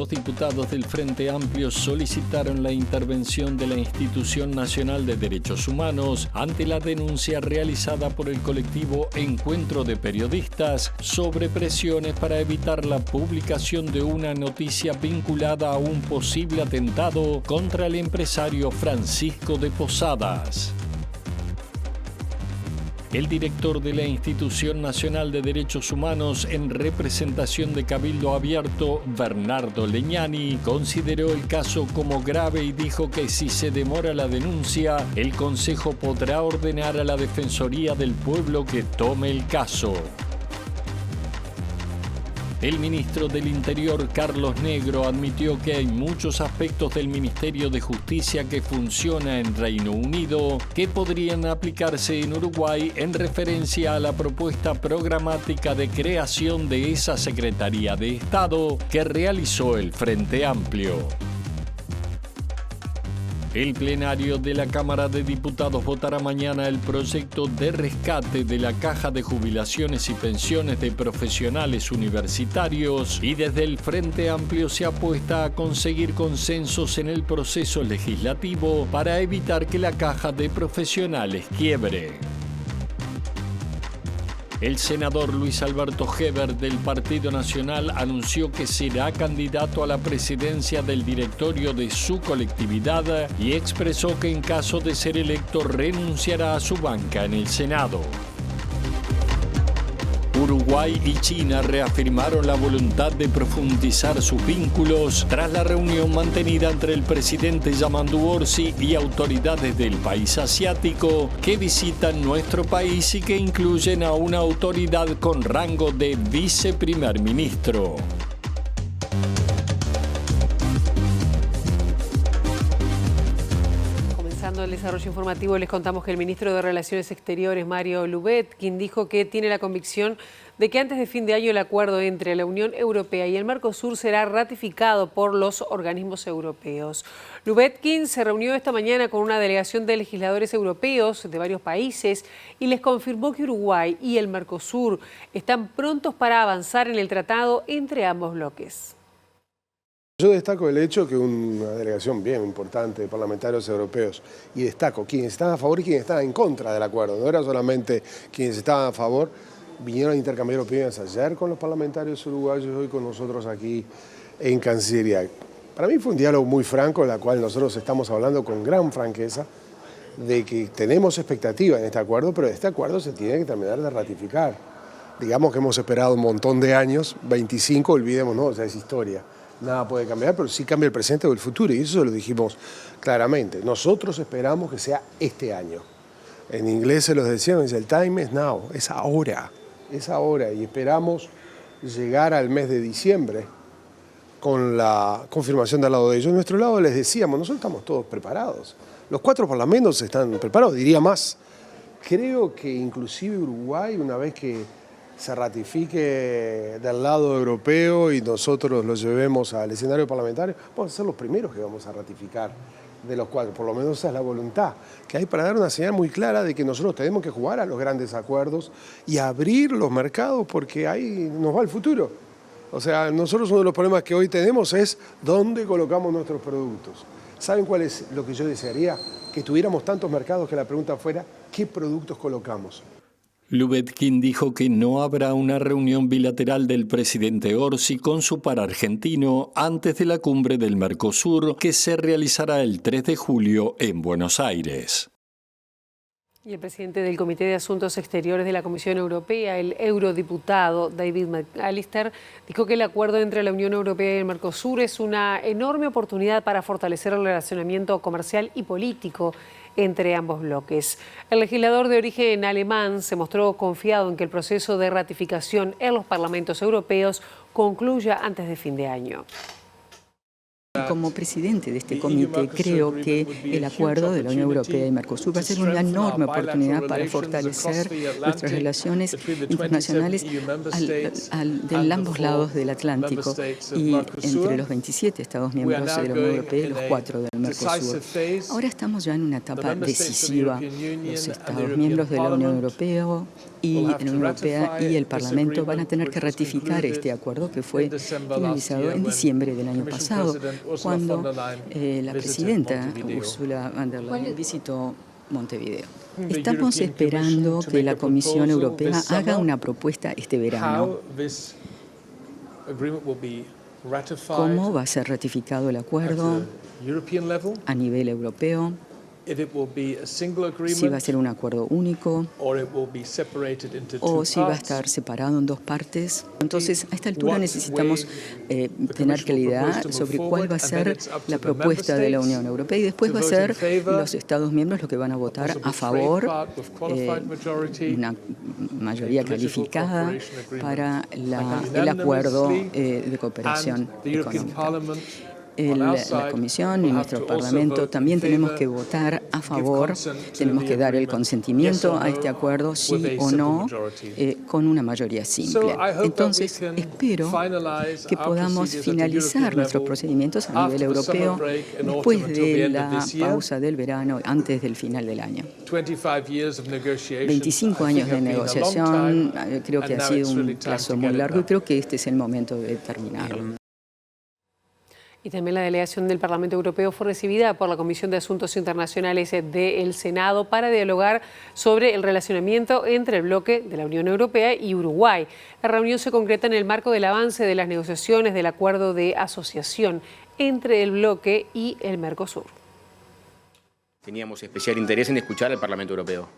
los diputados del Frente Amplio solicitaron la intervención de la Institución Nacional de Derechos Humanos ante la denuncia realizada por el colectivo Encuentro de Periodistas sobre presiones para evitar la publicación de una noticia vinculada a un posible atentado contra el empresario Francisco de Posadas. El director de la Institución Nacional de Derechos Humanos, en representación de Cabildo Abierto, Bernardo Legnani, consideró el caso como grave y dijo que si se demora la denuncia, el Consejo podrá ordenar a la Defensoría del Pueblo que tome el caso. El ministro del Interior, Carlos Negro, admitió que hay muchos aspectos del Ministerio de Justicia que funciona en Reino Unido que podrían aplicarse en Uruguay en referencia a la propuesta programática de creación de esa Secretaría de Estado que realizó el Frente Amplio. El plenario de la Cámara de Diputados votará mañana el proyecto de rescate de la Caja de Jubilaciones y Pensiones de Profesionales Universitarios y desde el Frente Amplio se apuesta a conseguir consensos en el proceso legislativo para evitar que la Caja de Profesionales quiebre. El senador Luis Alberto Heber del Partido Nacional anunció que será candidato a la presidencia del directorio de su colectividad y expresó que en caso de ser electo renunciará a su banca en el Senado. Uruguay y China reafirmaron la voluntad de profundizar sus vínculos tras la reunión mantenida entre el presidente Yamandu Orsi y autoridades del país asiático que visitan nuestro país y que incluyen a una autoridad con rango de viceprimer ministro. El desarrollo informativo, les contamos que el ministro de Relaciones Exteriores, Mario Lubetkin, dijo que tiene la convicción de que antes de fin de año el acuerdo entre la Unión Europea y el Mercosur será ratificado por los organismos europeos. Lubetkin se reunió esta mañana con una delegación de legisladores europeos de varios países y les confirmó que Uruguay y el Mercosur están prontos para avanzar en el tratado entre ambos bloques. Yo destaco el hecho que una delegación bien importante de parlamentarios europeos, y destaco quienes están a favor y quienes están en contra del acuerdo, no era solamente quienes estaban a favor, vinieron a intercambiar opiniones ayer con los parlamentarios uruguayos y hoy con nosotros aquí en Cancillería. Para mí fue un diálogo muy franco, en el cual nosotros estamos hablando con gran franqueza de que tenemos expectativa en este acuerdo, pero este acuerdo se tiene que terminar de ratificar. Digamos que hemos esperado un montón de años, 25, olvidémonos, o sea, es historia. Nada puede cambiar, pero sí cambia el presente o el futuro, y eso lo dijimos claramente. Nosotros esperamos que sea este año. En inglés se los decíamos, el time is now, es ahora, y esperamos llegar al mes de diciembre con la confirmación del lado de ellos. En nuestro lado les decíamos, nosotros estamos todos preparados. Los 4 parlamentos están preparados, diría más. Creo que inclusive Uruguay, una vez que se ratifique del lado europeo y nosotros lo llevemos al escenario parlamentario, vamos a ser los primeros que vamos a ratificar de los 4, por lo menos esa es la voluntad que hay para dar una señal muy clara de que nosotros tenemos que jugar a los grandes acuerdos y abrir los mercados porque ahí nos va el futuro. O sea, nosotros uno de los problemas que hoy tenemos es dónde colocamos nuestros productos. ¿Saben cuál es lo que yo desearía? Que tuviéramos tantos mercados que la pregunta fuera, ¿qué productos colocamos? Lubetkin dijo que no habrá una reunión bilateral del presidente Orsi con su par argentino antes de la cumbre del Mercosur que se realizará el 3 de julio en Buenos Aires. Y el presidente del Comité de Asuntos Exteriores de la Comisión Europea, el eurodiputado David McAllister, dijo que el acuerdo entre la Unión Europea y el Mercosur es una enorme oportunidad para fortalecer el relacionamiento comercial y político entre ambos bloques. El legislador de origen alemán se mostró confiado en que el proceso de ratificación en los parlamentos europeos concluya antes de fin de año. Como presidente de este comité, creo que el acuerdo de la Unión Europea y Mercosur va a ser una enorme oportunidad para fortalecer nuestras relaciones internacionales de ambos lados del Atlántico y entre los 27 Estados miembros de la Unión Europea y los 4 del Mercosur. Ahora estamos ya en una etapa decisiva. Los Estados miembros de la Unión Europea y la Unión Europea y el Parlamento van a tener que ratificar este acuerdo que fue finalizado en diciembre del año pasado, cuando la presidenta Ursula von der Leyen visitó Montevideo. Estamos esperando que la Comisión Europea haga una propuesta este verano. ¿Cómo va a ser ratificado el acuerdo a nivel europeo? Si va a ser un acuerdo único o si va a estar separado en dos partes. Entonces, a esta altura necesitamos tener claridad sobre cuál va a ser la propuesta de la Unión Europea y después va a ser los Estados miembros los que van a votar a favor, una mayoría calificada para el acuerdo de cooperación económica. La Comisión y nuestro Parlamento también tenemos que votar a favor, tenemos que dar el consentimiento a este acuerdo, sí o no, con una mayoría simple. Entonces, espero que podamos finalizar nuestros procedimientos a nivel europeo después de la pausa del verano, antes del final del año. 25 años de negociación, creo que ha sido un plazo muy largo y creo que este es el momento de terminarlo. Y también la delegación del Parlamento Europeo fue recibida por la Comisión de Asuntos Internacionales del Senado para dialogar sobre el relacionamiento entre el bloque de la Unión Europea y Uruguay. La reunión se concreta en el marco del avance de las negociaciones del acuerdo de asociación entre el bloque y el Mercosur. Teníamos especial interés en escuchar al Parlamento Europeo,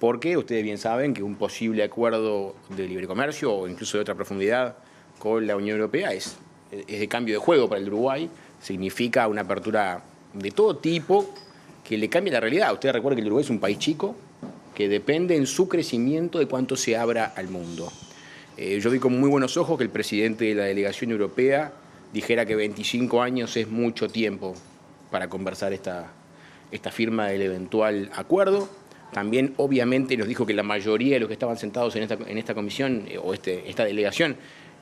porque ustedes bien saben que un posible acuerdo de libre comercio o incluso de otra profundidad con la Unión Europea es de cambio de juego para el Uruguay, significa una apertura de todo tipo que le cambia la realidad. Ustedes recuerden que el Uruguay es un país chico que depende en su crecimiento de cuánto se abra al mundo. Yo vi con muy buenos ojos que el presidente de la delegación europea dijera que 25 años es mucho tiempo para conversar esta firma del eventual acuerdo. También, obviamente, nos dijo que la mayoría de los que estaban sentados en esta comisión o esta delegación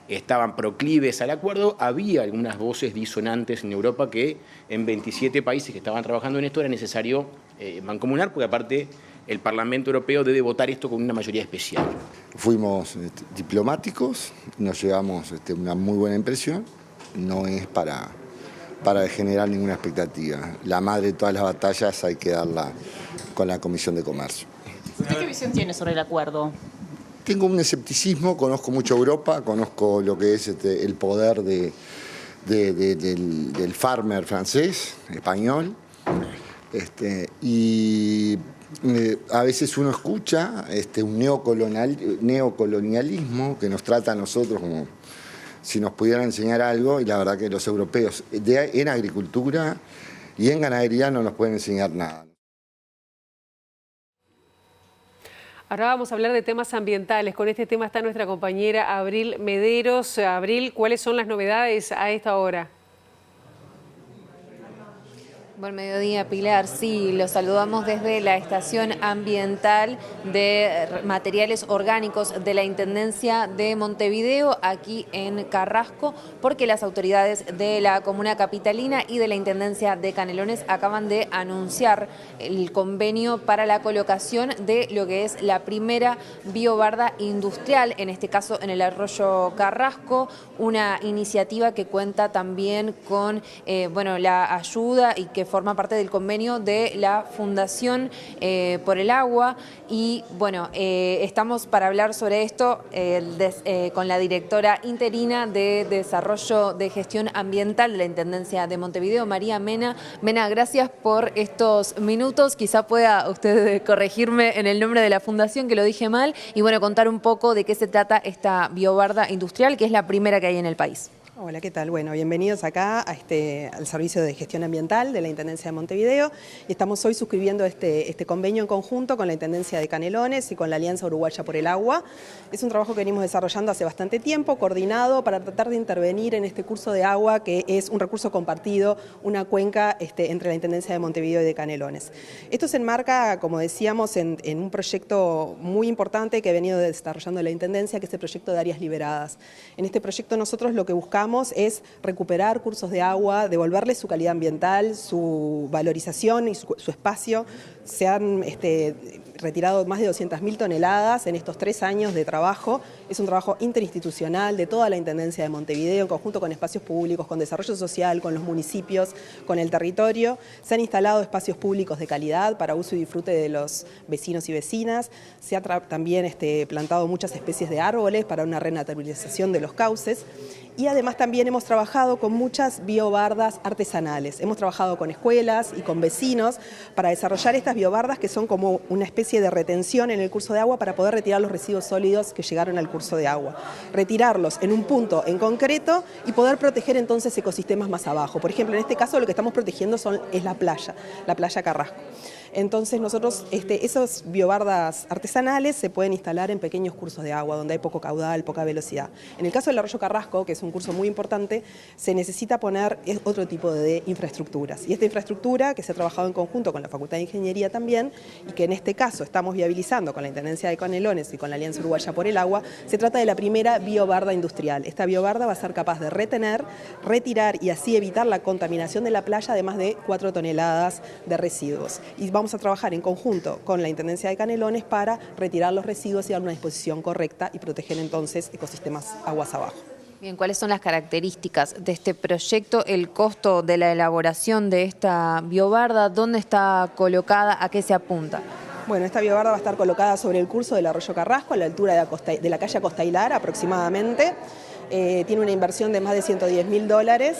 estaban proclives al acuerdo. Había algunas voces disonantes en Europa que en 27 países que estaban trabajando en esto era necesario mancomunar, porque aparte el Parlamento Europeo debe votar esto con una mayoría especial. Fuimos diplomáticos, nos llevamos una muy buena impresión, no es para generar ninguna expectativa. La madre de todas las batallas hay que darla con la Comisión de Comercio. ¿Usted qué visión tiene sobre el acuerdo? Tengo un escepticismo, conozco mucho Europa, conozco lo que es el poder del farmer francés, español, y a veces uno escucha un neocolonialismo que nos trata a nosotros como si nos pudieran enseñar algo, y la verdad que los europeos en agricultura y en ganadería no nos pueden enseñar nada. Ahora vamos a hablar de temas ambientales. Con este tema está nuestra compañera Abril Mederos. Abril, ¿cuáles son las novedades a esta hora? Buen mediodía, Pilar. Sí, los saludamos desde la Estación Ambiental de Materiales Orgánicos de la Intendencia de Montevideo, aquí en Carrasco, porque las autoridades de la Comuna Capitalina y de la Intendencia de Canelones acaban de anunciar el convenio para la colocación de lo que es la primera biobarda industrial, en este caso en el arroyo Carrasco, una iniciativa que cuenta también con la ayuda y que forma parte del convenio de la Fundación por el Agua. Y bueno, estamos para hablar sobre esto con la directora interina de Desarrollo de Gestión Ambiental de la Intendencia de Montevideo, María Mena. Mena, gracias por estos minutos. Quizá pueda usted corregirme en el nombre de la Fundación, que lo dije mal, y bueno, contar un poco de qué se trata esta biobarda industrial, que es la primera que hay en el país. Hola, ¿qué tal? Bueno, bienvenidos acá al Servicio de Gestión Ambiental de la Intendencia de Montevideo. Y estamos hoy suscribiendo este convenio en conjunto con la Intendencia de Canelones y con la Alianza Uruguaya por el Agua. Es un trabajo que venimos desarrollando hace bastante tiempo, coordinado para tratar de intervenir en este curso de agua, que es un recurso compartido, una cuenca entre la Intendencia de Montevideo y de Canelones. Esto se enmarca, como decíamos, en un proyecto muy importante que ha venido desarrollando la Intendencia, que es el proyecto de áreas liberadas. En este proyecto nosotros lo que buscamos buscamos es recuperar cursos de agua, devolverles su calidad ambiental, su valorización y su espacio. Se han retirado más de 200.000 toneladas en estos 3 años de trabajo. Es un trabajo interinstitucional de toda la Intendencia de Montevideo, en conjunto con espacios públicos, con desarrollo social, con los municipios, con el territorio. Se han instalado espacios públicos de calidad para uso y disfrute de los vecinos y vecinas. Se ha también plantado muchas especies de árboles para una renaturalización de los cauces. Y además también hemos trabajado con muchas biobardas artesanales. Hemos trabajado con escuelas y con vecinos para desarrollar estas biobardas que son como una especie de retención en el curso de agua para poder retirar los residuos sólidos que llegaron al curso de agua. Retirarlos en un punto en concreto y poder proteger entonces ecosistemas más abajo. Por ejemplo, en este caso lo que estamos protegiendo es la playa Carrasco. Entonces nosotros, esas biobardas artesanales se pueden instalar en pequeños cursos de agua donde hay poco caudal, poca velocidad. En el caso del arroyo Carrasco, que es un curso muy importante, se necesita poner otro tipo de infraestructuras. Y esta infraestructura, que se ha trabajado en conjunto con la Facultad de Ingeniería también, y que en este caso estamos viabilizando con la Intendencia de Canelones y con la Alianza Uruguaya por el Agua, se trata de la primera biobarda industrial. Esta biobarda va a ser capaz de retener, retirar y así evitar la contaminación de la playa de más de 4 toneladas de residuos. Y vamos a trabajar en conjunto con la Intendencia de Canelones para retirar los residuos y dar una disposición correcta y proteger entonces ecosistemas aguas abajo. Bien, ¿cuáles son las características de este proyecto? El costo de la elaboración de esta biobarda, ¿dónde está colocada? ¿A qué se apunta? Bueno, esta biobarda va a estar colocada sobre el curso del arroyo Carrasco, a la altura de la calle Costa Hilar aproximadamente. Tiene una inversión de más de $110.000.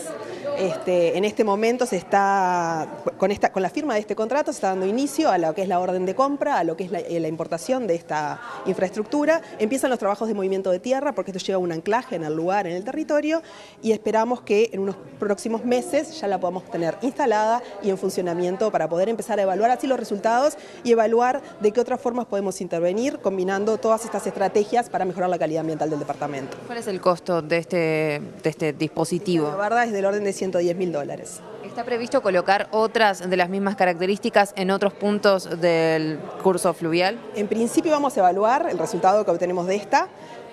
En este momento se está, con la firma de este contrato, se está dando inicio a lo que es la orden de compra, a lo que es la importación de esta infraestructura. Empiezan los trabajos de movimiento de tierra, porque esto lleva un anclaje en el lugar, en el territorio, y esperamos que en unos próximos meses ya la podamos tener instalada y en funcionamiento para poder empezar a evaluar así los resultados y evaluar de qué otras formas podemos intervenir, combinando todas estas estrategias para mejorar la calidad ambiental del departamento. ¿Cuál es el costo de este dispositivo? La biobarda es del orden de $110.000. ¿Está previsto colocar otras de las mismas características en otros puntos del curso fluvial? En principio vamos a evaluar el resultado que obtenemos de esta,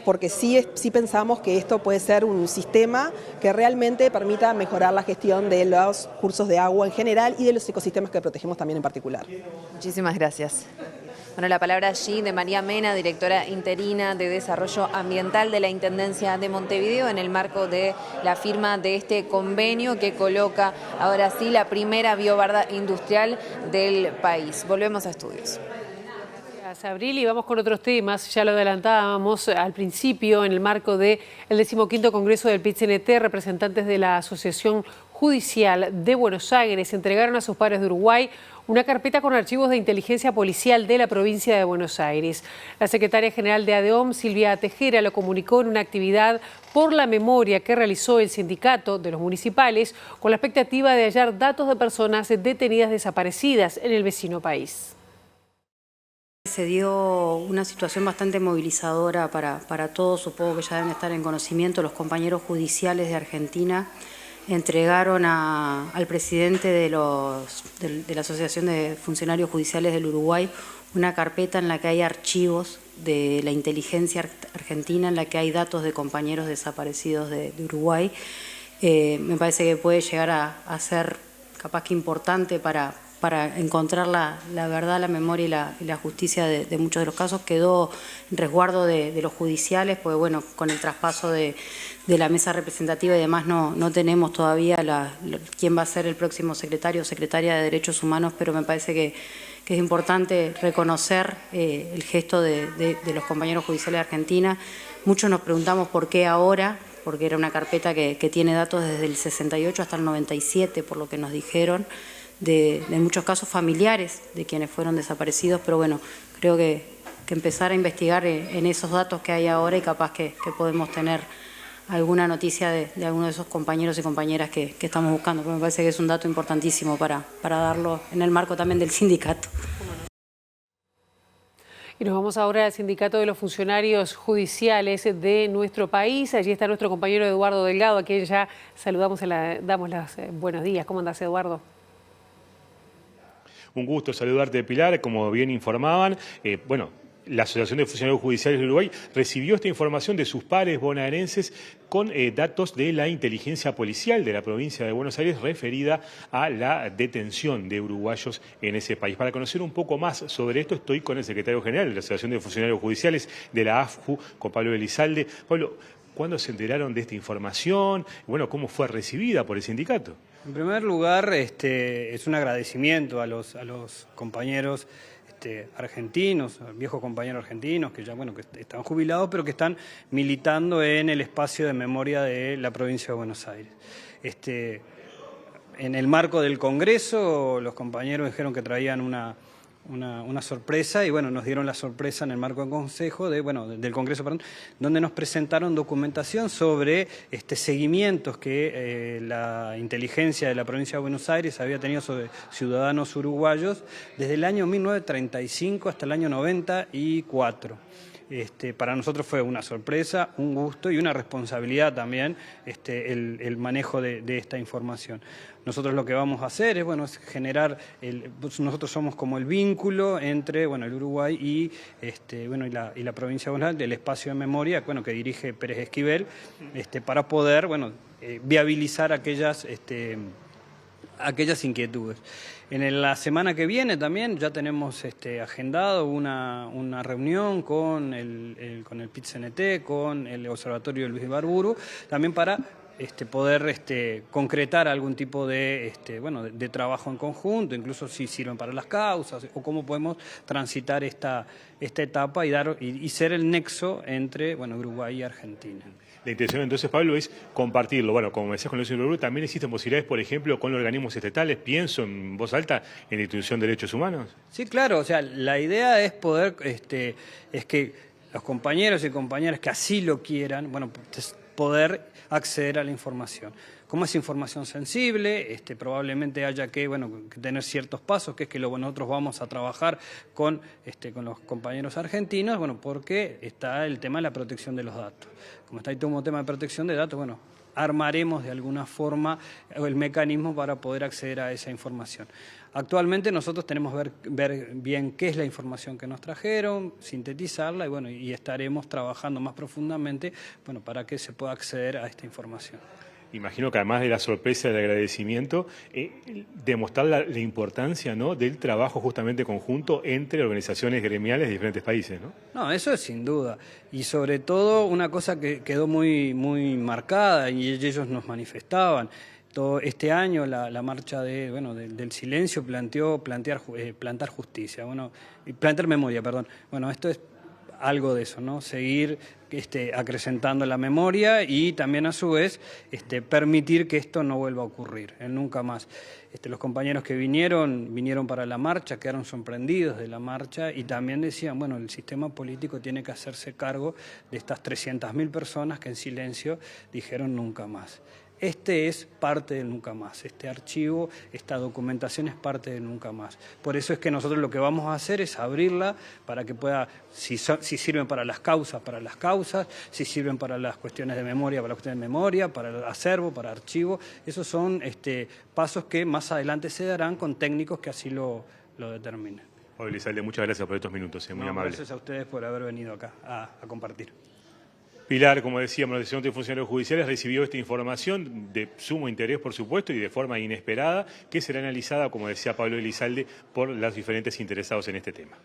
porque sí pensamos que esto puede ser un sistema que realmente permita mejorar la gestión de los cursos de agua en general y de los ecosistemas que protegemos también en particular. Muchísimas gracias. Bueno, la palabra allí de María Mena, directora interina de Desarrollo Ambiental de la Intendencia de Montevideo, en el marco de la firma de este convenio que coloca ahora sí la primera biobarda industrial del país. Volvemos a estudios. Gracias, Abril, y vamos con otros temas. Ya lo adelantábamos al principio, en el marco del 15º Congreso del PIT-CNT, representantes de la Asociación Judicial de Buenos Aires entregaron a sus pares de Uruguay una carpeta con archivos de inteligencia policial de la provincia de Buenos Aires. La secretaria general de ADEOM, Silvia Tejera, lo comunicó en una actividad por la memoria que realizó el sindicato de los municipales con la expectativa de hallar datos de personas detenidas desaparecidas en el vecino país. Se dio una situación bastante movilizadora para todos, supongo que ya deben estar en conocimiento. Los compañeros judiciales de Argentina entregaron al presidente de la Asociación de Funcionarios Judiciales del Uruguay una carpeta en la que hay archivos de la inteligencia argentina, en la que hay datos de compañeros desaparecidos de Uruguay. Me parece que puede llegar a ser capaz que importante para encontrar la verdad, la memoria y la justicia de muchos de los casos. Quedó en resguardo de los judiciales, porque bueno, con el traspaso de la mesa representativa y demás no tenemos todavía quién va a ser el próximo secretario o secretaria de Derechos Humanos, pero me parece que es importante reconocer el gesto de los compañeros judiciales de Argentina. Muchos nos preguntamos por qué ahora, porque era una carpeta que tiene datos desde el 68 hasta el 97, por lo que nos dijeron, de muchos casos familiares de quienes fueron desaparecidos, pero bueno, creo que empezar a investigar en esos datos que hay ahora y capaz que podemos tener alguna noticia de alguno de esos compañeros y compañeras que estamos buscando, porque me parece que es un dato importantísimo para darlo en el marco también del sindicato. Y nos vamos ahora al Sindicato de los Funcionarios Judiciales de nuestro país. Allí está nuestro compañero Eduardo Delgado, a quien ya saludamos, damos los buenos días. ¿Cómo andás, Eduardo? Un gusto saludarte, Pilar, como bien informaban. la Asociación de Funcionarios Judiciales de Uruguay recibió esta información de sus pares bonaerenses con datos de la inteligencia policial de la provincia de Buenos Aires referida a la detención de uruguayos en ese país. Para conocer un poco más sobre esto, estoy con el secretario general de la Asociación de Funcionarios Judiciales de la AFJU, con Pablo Elizalde. Pablo, ¿cuándo se enteraron de esta información? Bueno, ¿cómo fue recibida por el sindicato? En primer lugar, es un agradecimiento a los compañeros argentinos, viejos compañeros argentinos que ya que están jubilados, pero que están militando en el espacio de memoria de la provincia de Buenos Aires. En el marco del Congreso, los compañeros dijeron que traían una sorpresa y nos dieron la sorpresa en el marco del Congreso, donde nos presentaron documentación sobre seguimientos que la inteligencia de la provincia de Buenos Aires había tenido sobre ciudadanos uruguayos desde el año 1935 hasta el año 94. Para nosotros fue una sorpresa, un gusto y una responsabilidad también el manejo de esta información. Nosotros lo que vamos a hacer es generar, nosotros somos como el vínculo entre el Uruguay y la provincia de Buenos Aires, del espacio de memoria que dirige Pérez Esquivel, para poder viabilizar aquellas inquietudes. En la semana que viene también ya tenemos agendado una reunión con el PIT-CNT, con el Observatorio Luis Ibarburu, también para poder concretar algún tipo de trabajo en conjunto, incluso si sirven para las causas, o cómo podemos transitar esta etapa y ser el nexo entre Uruguay y Argentina. La intención entonces, Pablo, es compartirlo. Como decías con el señor Uruguay, también existen posibilidades, por ejemplo, con los organismos estatales, pienso en voz alta, en la institución de derechos humanos. Sí, claro, la idea es poder, es que los compañeros y compañeras que así lo quieran, poder acceder a la información. Como es información sensible, probablemente haya que tener ciertos pasos, que es que nosotros vamos a trabajar con los compañeros argentinos, porque está el tema de la protección de los datos. Como está ahí todo un tema de protección de datos, armaremos de alguna forma el mecanismo para poder acceder a esa información. Actualmente nosotros tenemos que ver bien qué es la información que nos trajeron, sintetizarla y estaremos trabajando más profundamente para que se pueda acceder a esta información. Imagino que además de la sorpresa y el agradecimiento, demostrar la importancia, ¿no?, del trabajo justamente conjunto entre organizaciones gremiales de diferentes países, ¿no? No, eso es sin duda. Y sobre todo una cosa que quedó muy marcada y ellos nos manifestaban. Todo este año la marcha del silencio plantar justicia, plantar memoria, perdón. Esto es algo de eso, ¿no? Seguir acrecentando la memoria y también a su vez permitir que esto no vuelva a ocurrir, nunca más. Los compañeros que vinieron para la marcha, quedaron sorprendidos de la marcha y también decían, el sistema político tiene que hacerse cargo de estas 300.000 personas que en silencio dijeron nunca más. Es parte del nunca más, este archivo, esta documentación es parte del nunca más. Por eso es que nosotros lo que vamos a hacer es abrirla para que pueda, si sirven para las causas, si sirven para las cuestiones de memoria, para las cuestiones de memoria, para el acervo, para archivo. Esos son pasos que más adelante se darán con técnicos que así lo determinen. Pablo Elizalde, muchas gracias por estos minutos, muy amable. Gracias a ustedes por haber venido acá a compartir. Pilar, como decíamos, la Asociación de Funcionarios Judiciales recibió esta información de sumo interés, por supuesto, y de forma inesperada, que será analizada, como decía Pablo Elizalde, por los diferentes interesados en este tema.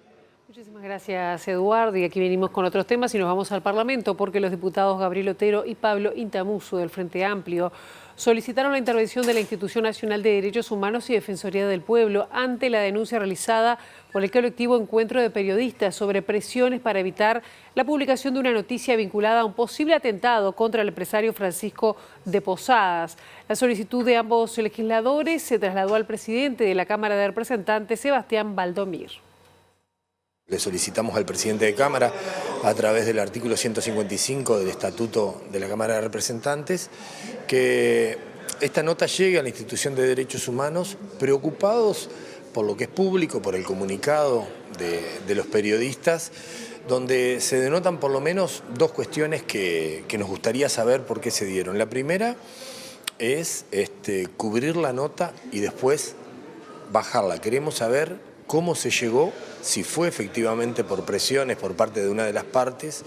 Muchísimas gracias, Eduardo. Y aquí venimos con otros temas y nos vamos al Parlamento porque los diputados Gabriel Otero y Pablo Intamuso del Frente Amplio solicitaron la intervención de la Institución Nacional de Derechos Humanos y Defensoría del Pueblo ante la denuncia realizada por el colectivo Encuentro de Periodistas sobre presiones para evitar la publicación de una noticia vinculada a un posible atentado contra el empresario Francisco de Posadas. La solicitud de ambos legisladores se trasladó al presidente de la Cámara de Representantes, Sebastián Valdomir. Le solicitamos al presidente de Cámara, a través del artículo 155 del Estatuto de la Cámara de Representantes, que esta nota llegue a la Institución de Derechos Humanos, preocupados por lo que es público, por el comunicado de los periodistas, donde se denotan por lo menos dos cuestiones que nos gustaría saber por qué se dieron. La primera es cubrir la nota y después bajarla. Queremos saber cómo se llegó, si fue efectivamente por presiones por parte de una de las partes,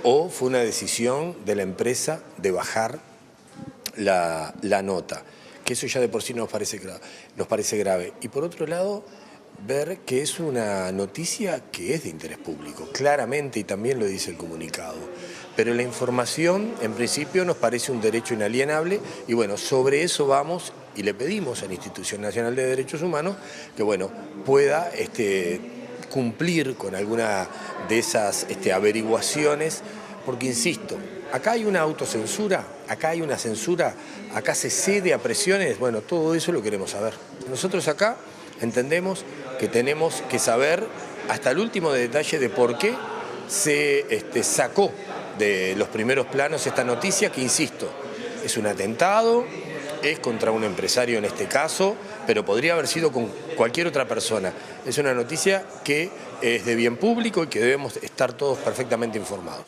o fue una decisión de la empresa de bajar la nota, que eso ya de por sí nos parece grave. Y por otro lado, ver que es una noticia que es de interés público, claramente, y también lo dice el comunicado. Pero la información, en principio, nos parece un derecho inalienable, y bueno, sobre eso vamos y le pedimos a la Institución Nacional de Derechos Humanos que, bueno, pueda cumplir con alguna de esas averiguaciones, porque insisto, acá hay una autocensura, acá hay una censura, acá se cede a presiones, bueno, todo eso lo queremos saber. Nosotros acá entendemos que tenemos que saber hasta el último detalle de por qué se sacó de los primeros planos esta noticia, que insisto, es un atentado, es contra un empresario en este caso, pero podría haber sido con cualquier otra persona. Es una noticia que es de bien público y que debemos estar todos perfectamente informados.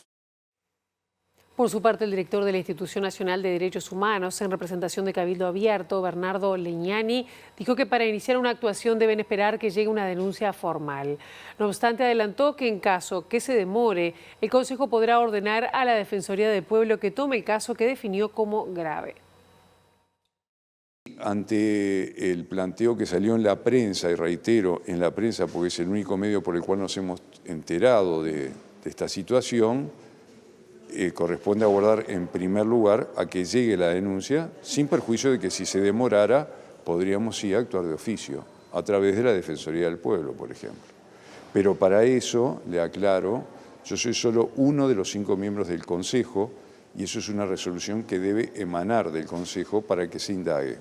Por su parte, el director de la Institución Nacional de Derechos Humanos, en representación de Cabildo Abierto, Bernardo Leñani, dijo que para iniciar una actuación deben esperar que llegue una denuncia formal. No obstante, adelantó que en caso que se demore, el Consejo podrá ordenar a la Defensoría del Pueblo que tome el caso que definió como grave. Ante el planteo que salió en la prensa, y reitero, en la prensa porque es el único medio por el cual nos hemos enterado de esta situación, corresponde abordar en primer lugar a que llegue la denuncia, sin perjuicio de que si se demorara podríamos sí actuar de oficio, a través de la Defensoría del Pueblo, por ejemplo. Pero para eso, le aclaro, yo soy solo uno de los 5 miembros del Consejo y eso es una resolución que debe emanar del Consejo para que se indague.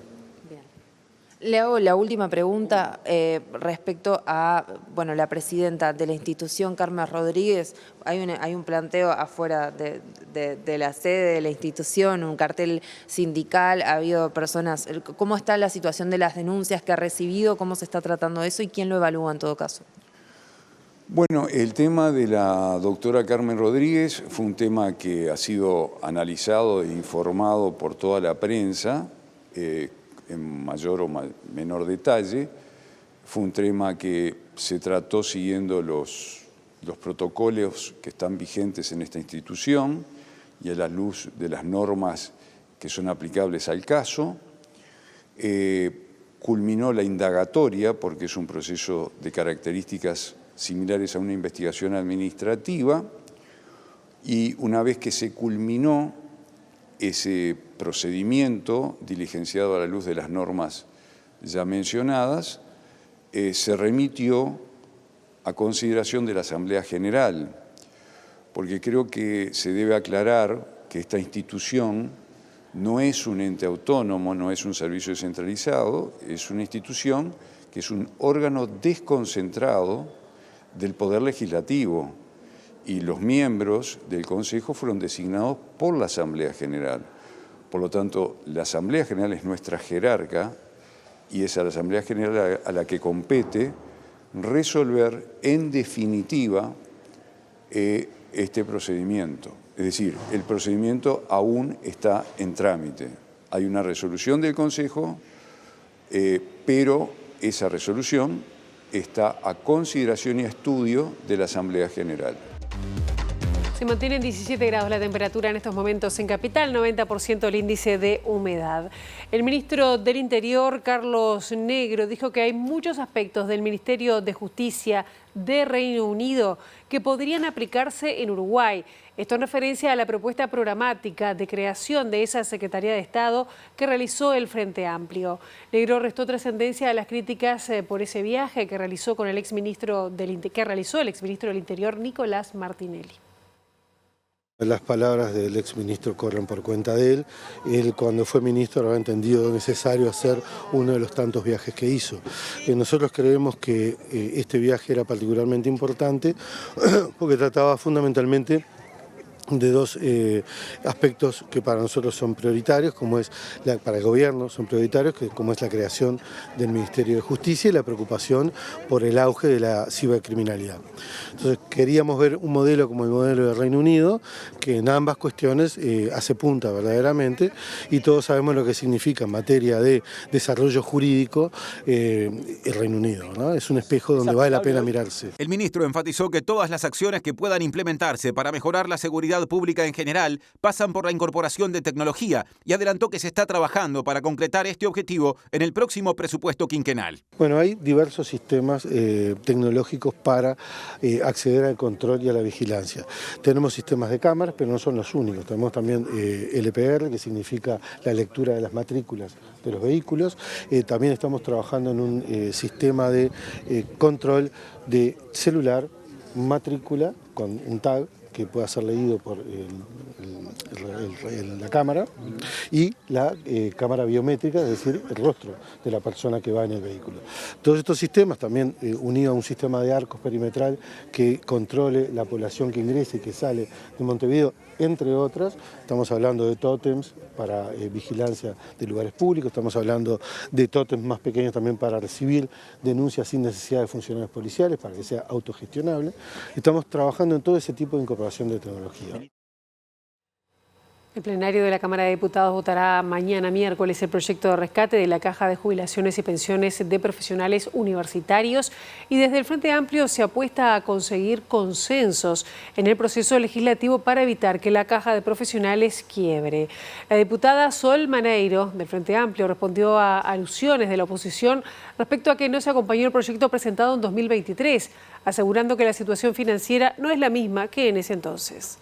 Le hago la última pregunta respecto a la presidenta de la institución, Carmen Rodríguez. Hay un planteo afuera de la sede de la institución, un cartel sindical, ha habido personas. ¿Cómo está la situación de las denuncias que ha recibido? ¿Cómo se está tratando eso y quién lo evalúa en todo caso? Bueno, el tema de la doctora Carmen Rodríguez fue un tema que ha sido analizado e informado por toda la prensa, en mayor o menor detalle. Fue un tema que se trató siguiendo los protocolos que están vigentes en esta institución y a la luz de las normas que son aplicables al caso. Culminó la indagatoria porque es un proceso de características similares a una investigación administrativa y una vez que se culminó ese procedimiento diligenciado a la luz de las normas ya mencionadas, se remitió a consideración de la Asamblea General, porque creo que se debe aclarar que esta institución no es un ente autónomo, no es un servicio descentralizado, es una institución que es un órgano desconcentrado del Poder Legislativo y los miembros del Consejo fueron designados por la Asamblea General. Por lo tanto, la Asamblea General es nuestra jerarca y es a la Asamblea General a la que compete resolver en definitiva este procedimiento. Es decir, el procedimiento aún está en trámite. Hay una resolución del Consejo, pero esa resolución está a consideración y a estudio de la Asamblea General. Se mantiene en 17 grados la temperatura en estos momentos en Capital, 90% el índice de humedad. El ministro del Interior, Carlos Negro, dijo que hay muchos aspectos del Ministerio de Justicia de Reino Unido que podrían aplicarse en Uruguay. Esto en referencia a la propuesta programática de creación de esa Secretaría de Estado que realizó el Frente Amplio. Negro restó trascendencia a las críticas por ese viaje que realizó el exministro del Interior, Nicolás Martinelli. Las palabras del exministro corren por cuenta de él. Él, cuando fue ministro, habrá entendido necesario hacer uno de los tantos viajes que hizo. Nosotros creemos que este viaje era particularmente importante porque trataba fundamentalmente de dos aspectos que para nosotros son prioritarios, para el gobierno son prioritarios, como es la creación del Ministerio de Justicia y la preocupación por el auge de la cibercriminalidad. Entonces queríamos ver un modelo como el modelo del Reino Unido, que en ambas cuestiones hace punta verdaderamente, y todos sabemos lo que significa en materia de desarrollo jurídico el Reino Unido, ¿no? Es un espejo donde vale la pena mirarse. El ministro enfatizó que todas las acciones que puedan implementarse para mejorar la seguridad pública en general pasan por la incorporación de tecnología y adelantó que se está trabajando para concretar este objetivo en el próximo presupuesto quinquenal. Bueno, hay diversos sistemas tecnológicos para acceder al control y a la vigilancia. Tenemos sistemas de cámaras, pero no son los únicos. Tenemos también LPR, que significa la lectura de las matrículas de los vehículos. También estamos trabajando en un sistema de control de celular, matrícula, con un tag que pueda ser leído por la cámara, y la cámara biométrica, es decir, el rostro de la persona que va en el vehículo. Todos estos sistemas, también unidos a un sistema de arcos perimetral que controle la población que ingresa y que sale de Montevideo, entre otras. Estamos hablando de tótems para vigilancia de lugares públicos, estamos hablando de tótems más pequeños también para recibir denuncias sin necesidad de funcionarios policiales, para que sea autogestionable. Estamos trabajando en todo ese tipo de incorporación de tecnología. El plenario de la Cámara de Diputados votará mañana miércoles el proyecto de rescate de la Caja de Jubilaciones y Pensiones de Profesionales Universitarios, y desde el Frente Amplio se apuesta a conseguir consensos en el proceso legislativo para evitar que la Caja de Profesionales quiebre. La diputada Sol Maneiro del Frente Amplio respondió a alusiones de la oposición respecto a que no se acompañó el proyecto presentado en 2023, asegurando que la situación financiera no es la misma que en ese entonces.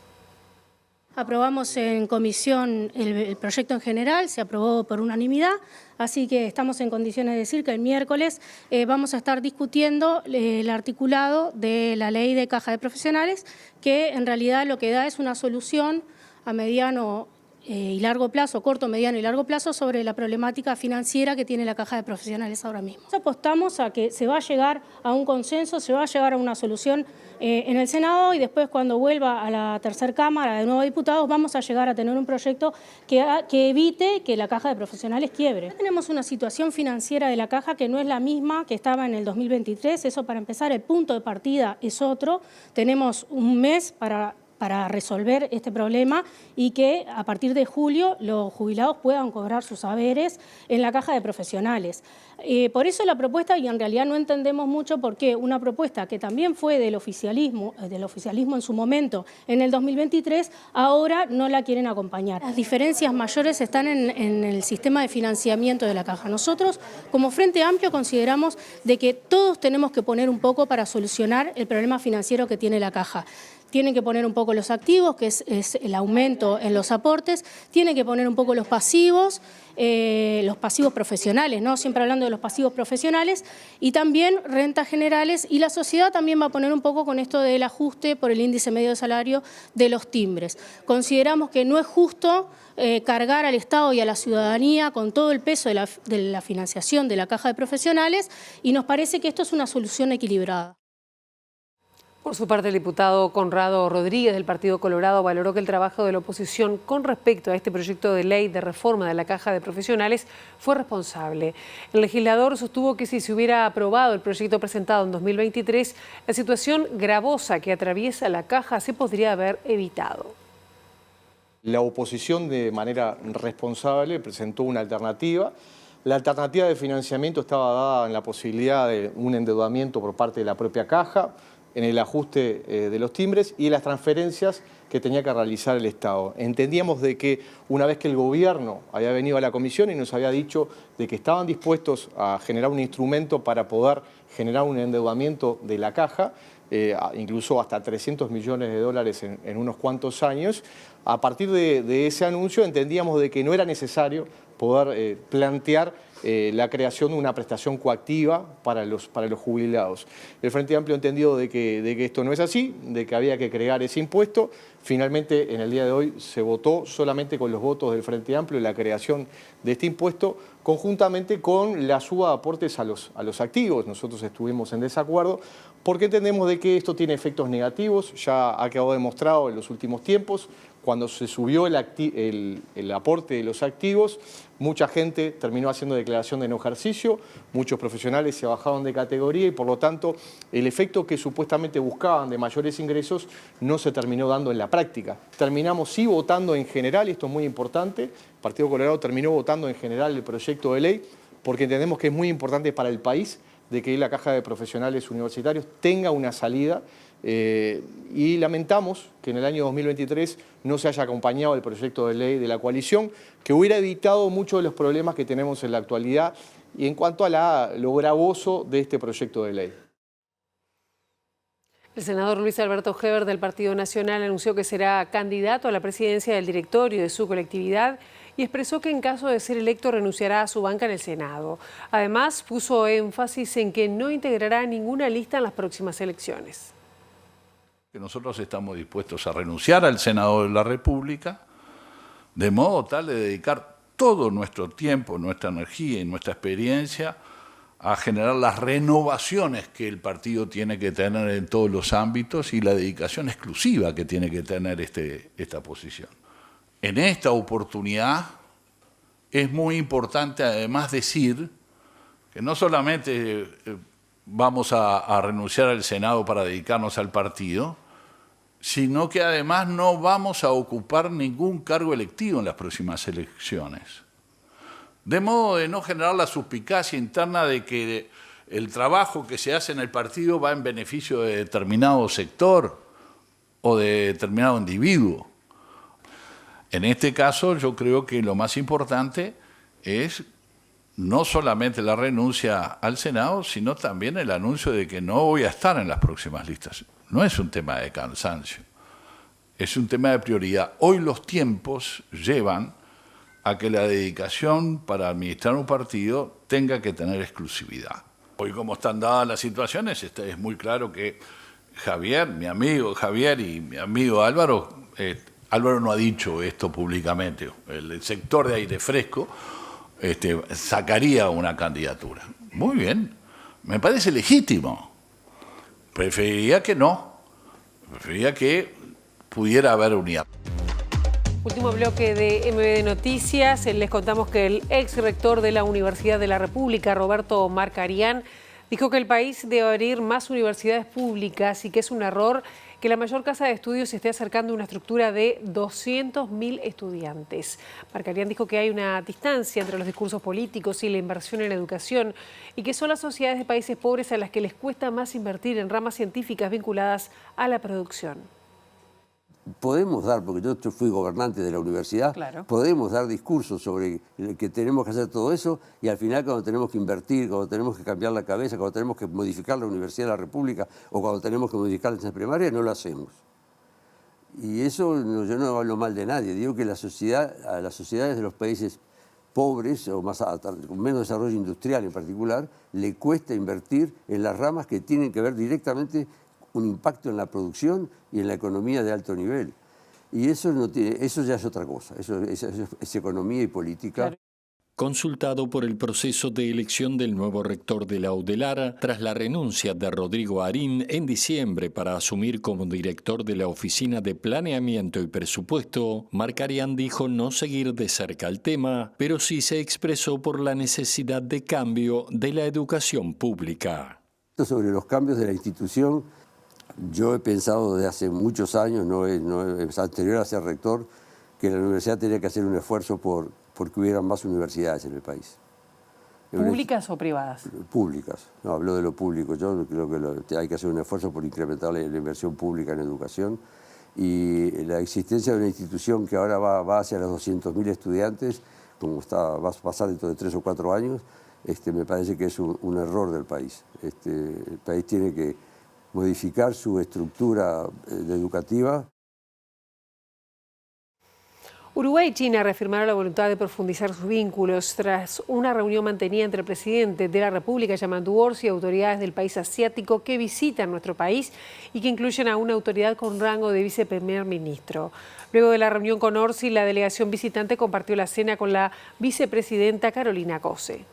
Aprobamos en comisión el proyecto en general, se aprobó por unanimidad, así que estamos en condiciones de decir que el miércoles vamos a estar discutiendo el articulado de la ley de caja de profesionales, que en realidad lo que da es una solución a mediano y largo plazo, corto, mediano y largo plazo, sobre la problemática financiera que tiene la Caja de Profesionales ahora mismo. Apostamos a que se va a llegar a un consenso, se va a llegar a una solución en el Senado, y después, cuando vuelva a la tercera Cámara de nuevos diputados, vamos a llegar a tener un proyecto que evite que la Caja de Profesionales quiebre. Tenemos una situación financiera de la Caja que no es la misma que estaba en el 2023, eso para empezar. El punto de partida es otro. Tenemos un mes para resolver este problema, y que a partir de julio los jubilados puedan cobrar sus haberes en la Caja de Profesionales. Por eso la propuesta, y en realidad no entendemos mucho por qué una propuesta que también fue del oficialismo en su momento, en el 2023, ahora no la quieren acompañar. Las diferencias mayores están en el sistema de financiamiento de la Caja. Nosotros, como Frente Amplio, consideramos de que todos tenemos que poner un poco para solucionar el problema financiero que tiene la Caja. Tienen que poner un poco los activos, que es el aumento en los aportes, tienen que poner un poco los pasivos profesionales, ¿no? Siempre hablando de los pasivos profesionales, y también rentas generales, y la sociedad también va a poner un poco con esto del ajuste por el índice medio de salario de los timbres. Consideramos que no es justo cargar al Estado y a la ciudadanía con todo el peso de la financiación de la Caja de Profesionales, y nos parece que esto es una solución equilibrada. Por su parte, el diputado Conrado Rodríguez del Partido Colorado valoró que el trabajo de la oposición con respecto a este proyecto de ley de reforma de la Caja de Profesionales fue responsable. El legislador sostuvo que si se hubiera aprobado el proyecto presentado en 2023, la situación gravosa que atraviesa la Caja se podría haber evitado. La oposición, de manera responsable, presentó una alternativa. La alternativa de financiamiento estaba dada en la posibilidad de un endeudamiento por parte de la propia Caja, en el ajuste de los timbres y en las transferencias que tenía que realizar el Estado. Entendíamos de que una vez que el gobierno había venido a la comisión y nos había dicho de que estaban dispuestos a generar un instrumento para poder generar un endeudamiento de la Caja, incluso hasta 300 millones de dólares en unos cuantos años, a partir de ese anuncio entendíamos de que no era necesario poder plantear la creación de una prestación coactiva para los jubilados. El Frente Amplio entendió de que esto no es así, de que había que crear ese impuesto. Finalmente, en el día de hoy se votó solamente con los votos del Frente Amplio la creación de este impuesto, conjuntamente con la suba de aportes a los activos. Nosotros estuvimos en desacuerdo porque entendemos de que esto tiene efectos negativos, ya ha quedado demostrado en los últimos tiempos. Cuando se subió el aporte de los activos, mucha gente terminó haciendo declaración de no ejercicio, muchos profesionales se bajaron de categoría y por lo tanto el efecto que supuestamente buscaban de mayores ingresos no se terminó dando en la práctica. Terminamos sí votando en general, y esto es muy importante, el Partido Colorado terminó votando en general el proyecto de ley porque entendemos que es muy importante para el país de que la Caja de Profesionales Universitarios tenga una salida. Y lamentamos que en el año 2023 no se haya acompañado el proyecto de ley de la coalición, que hubiera evitado muchos de los problemas que tenemos en la actualidad y en cuanto a lo gravoso de este proyecto de ley. El senador Luis Alberto Heber del Partido Nacional anunció que será candidato a la presidencia del directorio de su colectividad y expresó que en caso de ser electo renunciará a su banca en el Senado. Además, puso énfasis en que no integrará ninguna lista en las próximas elecciones. Nosotros estamos dispuestos a renunciar al Senado de la República, de modo tal de dedicar todo nuestro tiempo, nuestra energía y nuestra experiencia a generar las renovaciones que el partido tiene que tener en todos los ámbitos y la dedicación exclusiva que tiene que tener esta posición. En esta oportunidad es muy importante además decir que no solamente vamos a renunciar al Senado para dedicarnos al partido, sino que además no vamos a ocupar ningún cargo electivo en las próximas elecciones. De modo de no generar la suspicacia interna de que el trabajo que se hace en el partido va en beneficio de determinado sector o de determinado individuo. En este caso yo creo que lo más importante es no solamente la renuncia al Senado, sino también el anuncio de que no voy a estar en las próximas listas. No es un tema de cansancio, es un tema de prioridad. Hoy los tiempos llevan a que la dedicación para administrar un partido tenga que tener exclusividad. Hoy, como están dadas las situaciones, es muy claro que Javier, mi amigo Javier y mi amigo Álvaro, Álvaro no ha dicho esto públicamente, el sector de Aire Fresco sacaría una candidatura. Muy bien, me parece legítimo. Preferiría que no, preferiría que pudiera haber unidad. Último bloque de MBD Noticias. Les contamos que el ex rector de la Universidad de la República, Roberto Marcarián, dijo que el país debe abrir más universidades públicas y que es un error que la mayor casa de estudios se esté acercando a una estructura de 200.000 estudiantes. Marcarián dijo que hay una distancia entre los discursos políticos y la inversión en educación y que son las sociedades de países pobres a las que les cuesta más invertir en ramas científicas vinculadas a la producción. Podemos dar, porque yo fui gobernante de la universidad, claro, podemos dar discursos sobre que tenemos que hacer todo eso y al final cuando tenemos que invertir, cuando tenemos que cambiar la cabeza, cuando tenemos que modificar la Universidad de la República o cuando tenemos que modificar la enseñanza primaria, no lo hacemos. Y eso yo no hablo mal de nadie, digo que a las sociedades de los países pobres o con menos desarrollo industrial en particular, le cuesta invertir en las ramas que tienen que ver directamente un impacto en la producción y en la economía de alto nivel. Y eso ya es otra cosa, eso es economía y política. Claro. Consultado por el proceso de elección del nuevo rector de la UDELAR, tras la renuncia de Rodrigo Arín en diciembre para asumir como director de la Oficina de Planeamiento y Presupuesto, Marcarián dijo no seguir de cerca el tema, pero sí se expresó por la necesidad de cambio de la educación pública. Sobre los cambios de la institución, yo he pensado desde hace muchos años, no es anterior a ser rector, que la universidad tenía que hacer un esfuerzo porque hubieran más universidades en el país. ¿Públicas o privadas? Públicas. No, hablo de lo público. Yo creo que hay que hacer un esfuerzo por incrementar la inversión pública en educación y la existencia de una institución que ahora va hacia los 200.000 estudiantes, como va a pasar dentro de 3 o 4 años, me parece que es un error del país. El país tiene que modificar su estructura educativa. Uruguay y China reafirmaron la voluntad de profundizar sus vínculos tras una reunión mantenida entre el presidente de la República, Yamandu Orsi, y autoridades del país asiático que visitan nuestro país y que incluyen a una autoridad con rango de viceprimer ministro. Luego de la reunión con Orsi, la delegación visitante compartió la cena con la vicepresidenta Carolina Cose.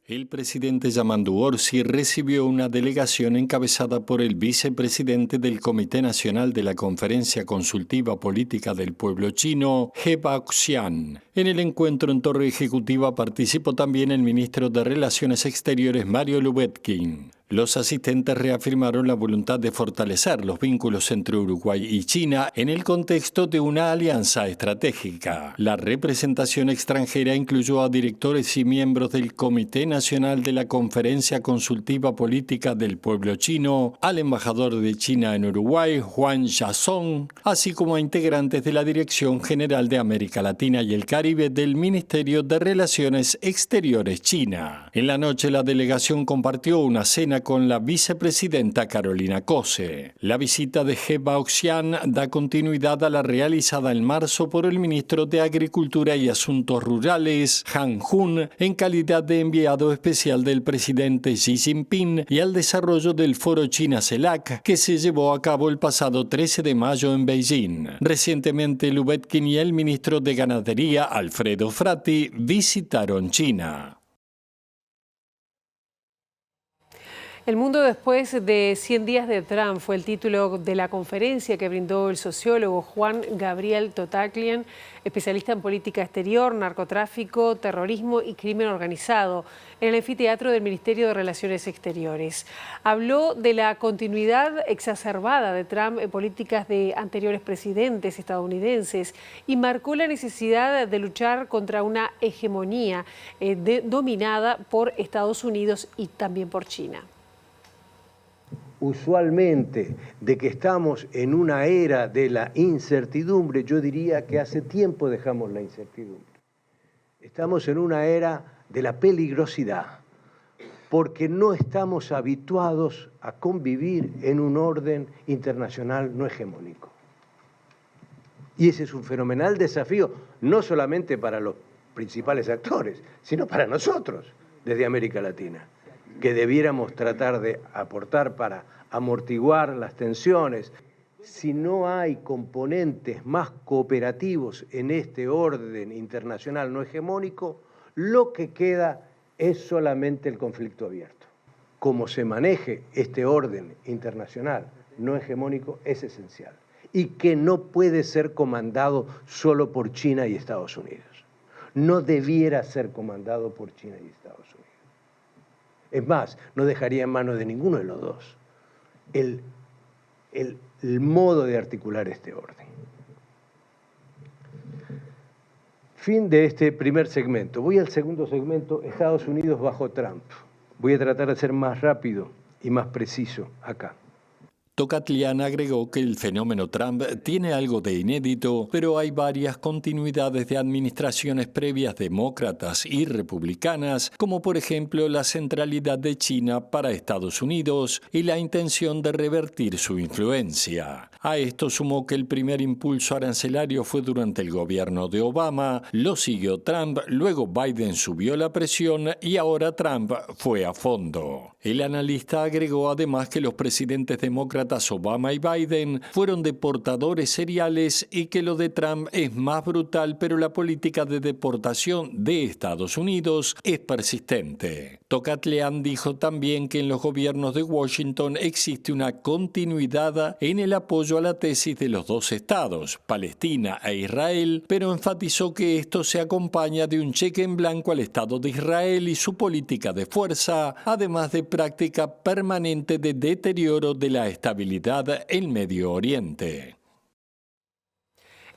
El presidente Yamandu Orsi recibió una delegación encabezada por el vicepresidente del Comité Nacional de la Conferencia Consultiva Política del Pueblo Chino, He Baoxian. En el encuentro en Torre Ejecutiva participó también el ministro de Relaciones Exteriores, Mario Lubetkin. Los asistentes reafirmaron la voluntad de fortalecer los vínculos entre Uruguay y China en el contexto de una alianza estratégica. La representación extranjera incluyó a directores y miembros del Comité Nacional de la Conferencia Consultiva Política del Pueblo Chino, al embajador de China en Uruguay, Huang Yazong, así como a integrantes de la Dirección General de América Latina y el Caribe del Ministerio de Relaciones Exteriores China. En la noche, la delegación compartió una cena con la vicepresidenta Carolina Cose. La visita de He Baoxian da continuidad a la realizada en marzo por el ministro de Agricultura y Asuntos Rurales, Han Jun, en calidad de enviado especial del presidente Xi Jinping, y al desarrollo del Foro China-CELAC, que se llevó a cabo el pasado 13 de mayo en Beijing. Recientemente, Lubetkin y el ministro de Ganadería, Alfredo Frati, visitaron China. El mundo después de 100 días de Trump fue el título de la conferencia que brindó el sociólogo Juan Gabriel Totaclian, especialista en política exterior, narcotráfico, terrorismo y crimen organizado, en el anfiteatro del Ministerio de Relaciones Exteriores. Habló de la continuidad exacerbada de Trump en políticas de anteriores presidentes estadounidenses y marcó la necesidad de luchar contra una hegemonía dominada por Estados Unidos y también por China. Usualmente de que estamos en una era de la incertidumbre, yo diría que hace tiempo dejamos la incertidumbre. Estamos en una era de la peligrosidad, porque no estamos habituados a convivir en un orden internacional no hegemónico. Y ese es un fenomenal desafío, no solamente para los principales actores, sino para nosotros, desde América Latina, que debiéramos tratar de aportar para amortiguar las tensiones. Si no hay componentes más cooperativos en este orden internacional no hegemónico, lo que queda es solamente el conflicto abierto. Cómo se maneje este orden internacional no hegemónico es esencial y que no puede ser comandado solo por China y Estados Unidos. No debiera ser comandado por China y Estados Unidos. Es más, no dejaría en manos de ninguno de los dos el modo de articular este orden. Fin de este primer segmento. Voy al segundo segmento, Estados Unidos bajo Trump. Voy a tratar de ser más rápido y más preciso acá. Tocatlian agregó que el fenómeno Trump tiene algo de inédito, pero hay varias continuidades de administraciones previas demócratas y republicanas, como por ejemplo la centralidad de China para Estados Unidos y la intención de revertir su influencia. A esto sumó que el primer impulso arancelario fue durante el gobierno de Obama, lo siguió Trump, luego Biden subió la presión y ahora Trump fue a fondo. El analista agregó además que los presidentes demócratas Obama y Biden fueron deportadores seriales y que lo de Trump es más brutal, pero la política de deportación de Estados Unidos es persistente. Tocatlian dijo también que en los gobiernos de Washington existe una continuidad en el apoyo a la tesis de los dos estados, Palestina e Israel, pero enfatizó que esto se acompaña de un cheque en blanco al Estado de Israel y su política de fuerza, además de práctica permanente de deterioro de la estabilidad en Medio Oriente.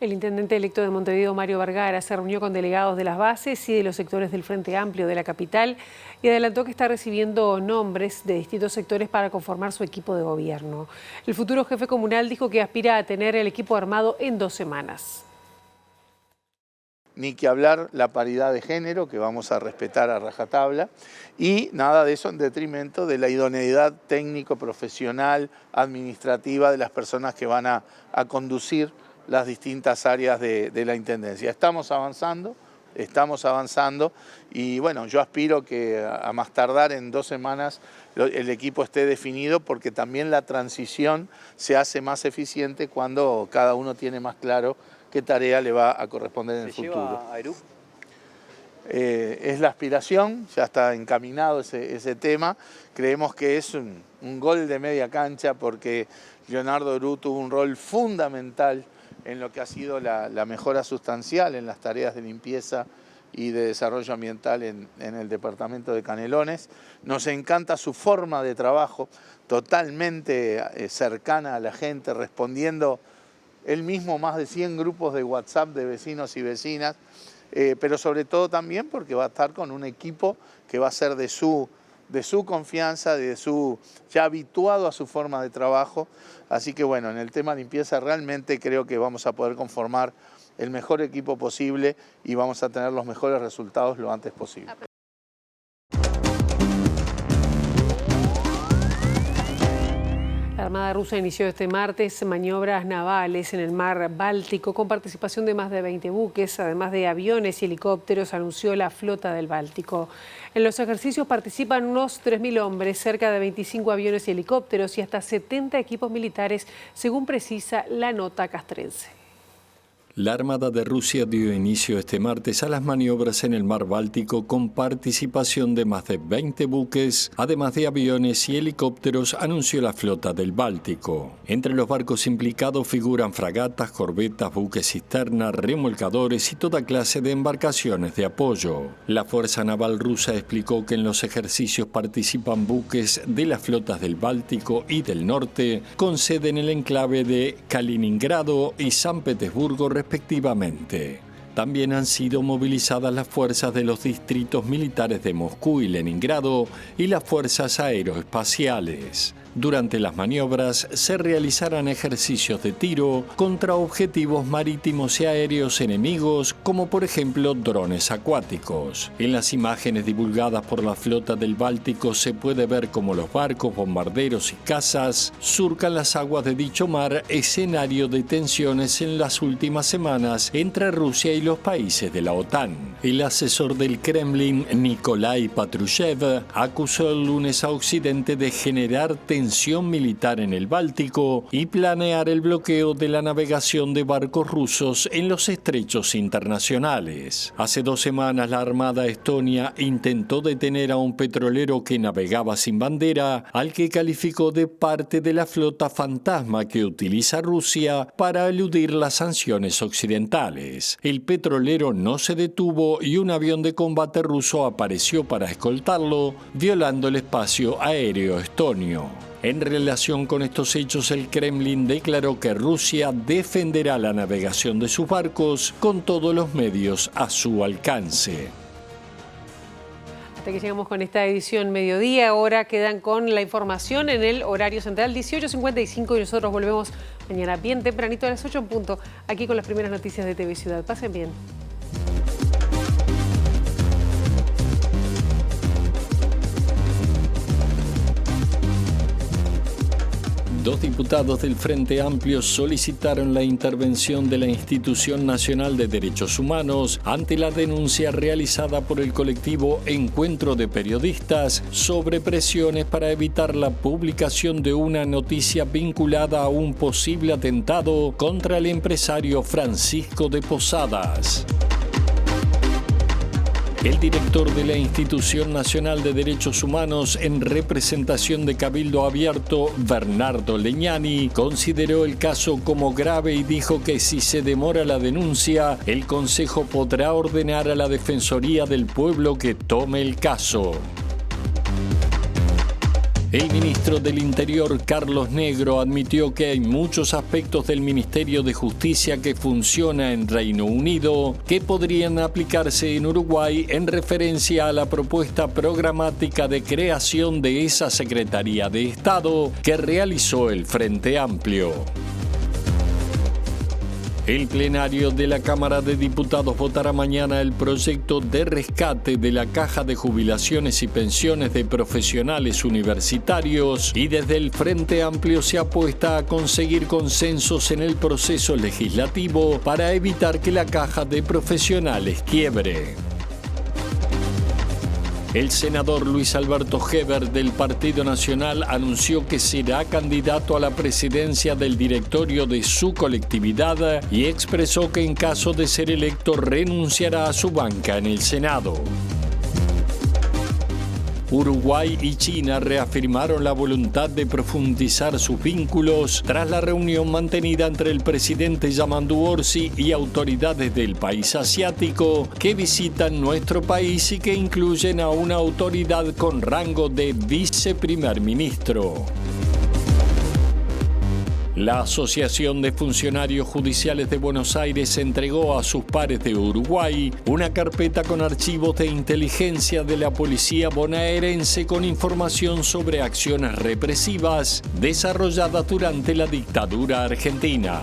El intendente electo de Montevideo, Mario Vergara, se reunió con delegados de las bases y de los sectores del Frente Amplio de la capital y adelantó que está recibiendo nombres de distintos sectores para conformar su equipo de gobierno. El futuro jefe comunal dijo que aspira a tener el equipo armado en 2 semanas. Ni que hablar la paridad de género, que vamos a respetar a rajatabla, y nada de eso en detrimento de la idoneidad técnico, profesional, administrativa de las personas que van a conducir las distintas áreas de la Intendencia. Estamos avanzando y bueno, yo aspiro que a más tardar en 2 semanas el equipo esté definido, porque también la transición se hace más eficiente cuando cada uno tiene más claro qué tarea le va a corresponder en el futuro. ¿Lleva a Erup? Es la aspiración, ya está encaminado ese tema. Creemos que es un gol de media cancha, porque Leonardo Erup tuvo un rol fundamental en lo que ha sido la mejora sustancial en las tareas de limpieza y de desarrollo ambiental en el departamento de Canelones. Nos encanta su forma de trabajo, totalmente cercana a la gente, respondiendo él mismo más de 100 grupos de WhatsApp de vecinos y vecinas, pero sobre todo también porque va a estar con un equipo que va a ser de su confianza, ya habituado a su forma de trabajo. Así que bueno, en el tema limpieza realmente creo que vamos a poder conformar el mejor equipo posible y vamos a tener los mejores resultados lo antes posible. La Armada rusa inició este martes maniobras navales en el mar Báltico con participación de más de 20 buques, además de aviones y helicópteros, anunció la flota del Báltico. En los ejercicios participan unos 3.000 hombres, cerca de 25 aviones y helicópteros y hasta 70 equipos militares, según precisa la nota castrense. La Armada de Rusia dio inicio este martes a las maniobras en el mar Báltico con participación de más de 20 buques, además de aviones y helicópteros, anunció la flota del Báltico. Entre los barcos implicados figuran fragatas, corbetas, buques cisterna, remolcadores y toda clase de embarcaciones de apoyo. La Fuerza Naval rusa explicó que en los ejercicios participan buques de las flotas del Báltico y del Norte, con sede en el enclave de Kaliningrado y San Petersburgo, respectivamente. También han sido movilizadas las fuerzas de los distritos militares de Moscú y Leningrado y las fuerzas aeroespaciales. Durante las maniobras se realizarán ejercicios de tiro contra objetivos marítimos y aéreos enemigos, como por ejemplo drones acuáticos. En las imágenes divulgadas por la flota del Báltico se puede ver cómo los barcos, bombarderos y cazas surcan las aguas de dicho mar, escenario de tensiones en las últimas semanas entre Rusia y los países de la OTAN. El asesor del Kremlin, Nikolai Patrushev, acusó el lunes a Occidente de generar tensión militar en el Báltico y planear el bloqueo de la navegación de barcos rusos en los estrechos internacionales. Hace 2 semanas la Armada estonia intentó detener a un petrolero que navegaba sin bandera, al que calificó de parte de la flota fantasma que utiliza Rusia para eludir las sanciones occidentales. El petrolero no se detuvo y un avión de combate ruso apareció para escoltarlo, violando el espacio aéreo estonio. En relación con estos hechos, el Kremlin declaró que Rusia defenderá la navegación de sus barcos con todos los medios a su alcance. Hasta que llegamos con esta edición mediodía, ahora quedan con la información en el horario central 18:55 y nosotros volvemos mañana bien tempranito a las 8 en punto, aquí con las primeras noticias de TV Ciudad. Pasen bien. 2 diputados del Frente Amplio solicitaron la intervención de la Institución Nacional de Derechos Humanos ante la denuncia realizada por el colectivo Encuentro de Periodistas sobre presiones para evitar la publicación de una noticia vinculada a un posible atentado contra el empresario Francisco de Posadas. El director de la Institución Nacional de Derechos Humanos en representación de Cabildo Abierto, Bernardo Legnani, consideró el caso como grave y dijo que si se demora la denuncia, el Consejo podrá ordenar a la Defensoría del Pueblo que tome el caso. El ministro del Interior, Carlos Negro, admitió que hay muchos aspectos del Ministerio de Justicia que funciona en Reino Unido que podrían aplicarse en Uruguay en referencia a la propuesta programática de creación de esa Secretaría de Estado que realizó el Frente Amplio. El plenario de la Cámara de Diputados votará mañana el proyecto de rescate de la Caja de Jubilaciones y Pensiones de Profesionales Universitarios y desde el Frente Amplio se apuesta a conseguir consensos en el proceso legislativo para evitar que la Caja de Profesionales quiebre. El senador Luis Alberto Heber del Partido Nacional anunció que será candidato a la presidencia del directorio de su colectividad y expresó que en caso de ser electo renunciará a su banca en el Senado. Uruguay y China reafirmaron la voluntad de profundizar sus vínculos tras la reunión mantenida entre el presidente Yamandu Orsi y autoridades del país asiático que visitan nuestro país y que incluyen a una autoridad con rango de viceprimer ministro. La Asociación de Funcionarios Judiciales de Buenos Aires entregó a sus pares de Uruguay una carpeta con archivos de inteligencia de la policía bonaerense con información sobre acciones represivas desarrolladas durante la dictadura argentina.